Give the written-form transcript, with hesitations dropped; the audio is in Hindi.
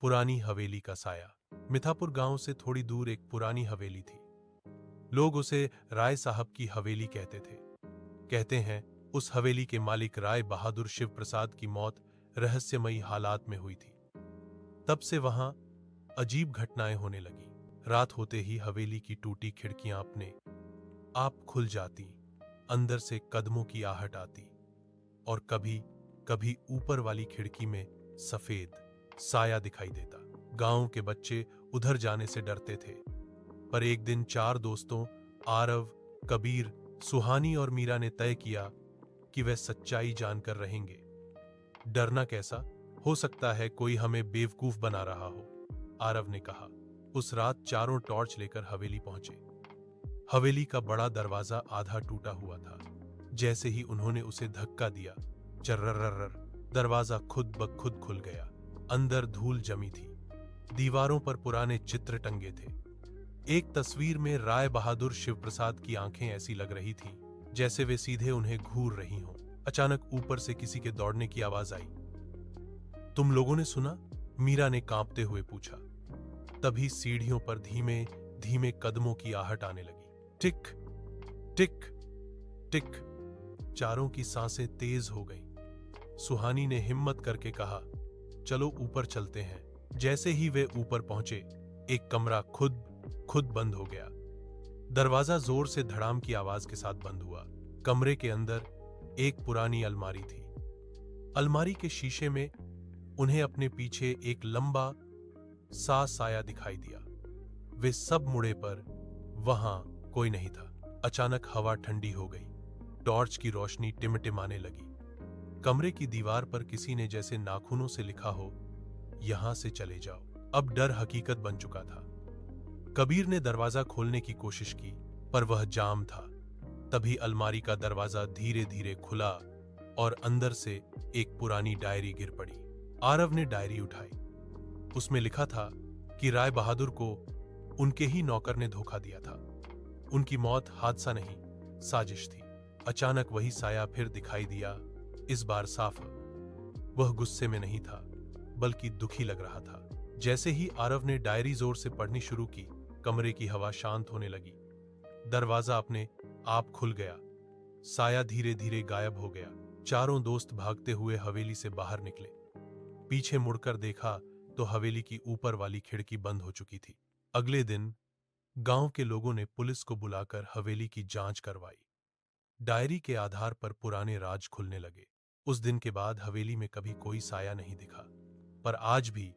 पुरानी हवेली का साया। मिठापुर गांव से थोड़ी दूर एक पुरानी हवेली थी। लोग उसे राय साहब की हवेली कहते थे। कहते हैं उस हवेली के मालिक राय बहादुर शिव प्रसाद की मौत रहस्यमयी हालात में हुई थी। तब से वहां अजीब घटनाएं होने लगी। रात होते ही हवेली की टूटी खिड़कियां अपने आप खुल जाती, अंदर से कदमों की आहट आती और कभी कभी ऊपर वाली खिड़की में सफेद साया दिखाई देता। गांव के बच्चे उधर जाने से डरते थे, पर एक दिन चार दोस्तों आरव, कबीर, सुहानी और मीरा ने तय किया कि वे सच्चाई जानकर रहेंगे। डरना कैसा, हो सकता है कोई हमें बेवकूफ बना रहा हो, आरव ने कहा। उस रात चारों टॉर्च लेकर हवेली पहुंचे। हवेली का बड़ा दरवाजा आधा टूटा हुआ था। जैसे ही उन्होंने उसे धक्का दिया, चर्रर्रर्र, दरवाजा खुद ब खुद खुल गया। अंदर धूल जमी थी। दीवारों पर पुराने चित्र टंगे थे। एक तस्वीर में राय बहादुर शिव प्रसाद की आंखें ऐसी लग रही थीं जैसे वे सीधे उन्हें घूर रही हों। अचानक ऊपर से किसी के दौड़ने की आवाज आई। तुम लोगों ने सुना? मीरा ने कांपते हुए पूछा। तभी सीढ़ियों पर धीमे धीमे कदमों की आहट आने लगी। टिक टिक टिक। चारों की सांसें तेज हो गईं। सुहानी ने हिम्मत करके कहा, चलो ऊपर चलते हैं। जैसे ही वे ऊपर पहुंचे, एक कमरा खुद बंद हो गया। दरवाजा जोर से धड़ाम की आवाज के साथ बंद हुआ। कमरे के अंदर एक पुरानी अलमारी थी। अलमारी के शीशे में उन्हें अपने पीछे एक लंबा सा साया दिखाई दिया। वे सब मुड़े पर वहां कोई नहीं था। अचानक हवा ठंडी हो गई। टॉर्च की रोशनी टिमटिमाने लगी। कमरे की दीवार पर किसी ने जैसे नाखूनों से लिखा हो, यहां से चले जाओ। अब डर हकीकत बन चुका था। कबीर ने दरवाजा खोलने की कोशिश की, पर वह जाम था। तभी अलमारी का दरवाजा धीरे धीरे खुला और अंदर से एक पुरानी डायरी गिर पड़ी। आरव ने डायरी उठाई। उसमें लिखा था कि राय बहादुर को उनके ही नौकर ने धोखा दिया था। उनकी मौत हादसा नहीं, साजिश थी। अचानक वही साया फिर दिखाई दिया, इस बार साफ। वह गुस्से में नहीं था, बल्कि दुखी लग रहा था। जैसे ही आरव ने डायरी जोर से पढ़नी शुरू की, कमरे की हवा शांत होने लगी। दरवाजा अपने आप खुल गया। साया धीरे धीरे गायब हो गया। चारों दोस्त भागते हुए हवेली से बाहर निकले। पीछे मुड़कर देखा तो हवेली की ऊपर वाली खिड़की बंद हो चुकी थी। अगले दिन गांव के लोगों ने पुलिस को बुलाकर हवेली की जांच करवाई। डायरी के आधार पर पुराने राज खुलने लगे। उस दिन के बाद हवेली में कभी कोई साया नहीं दिखा, पर आज भी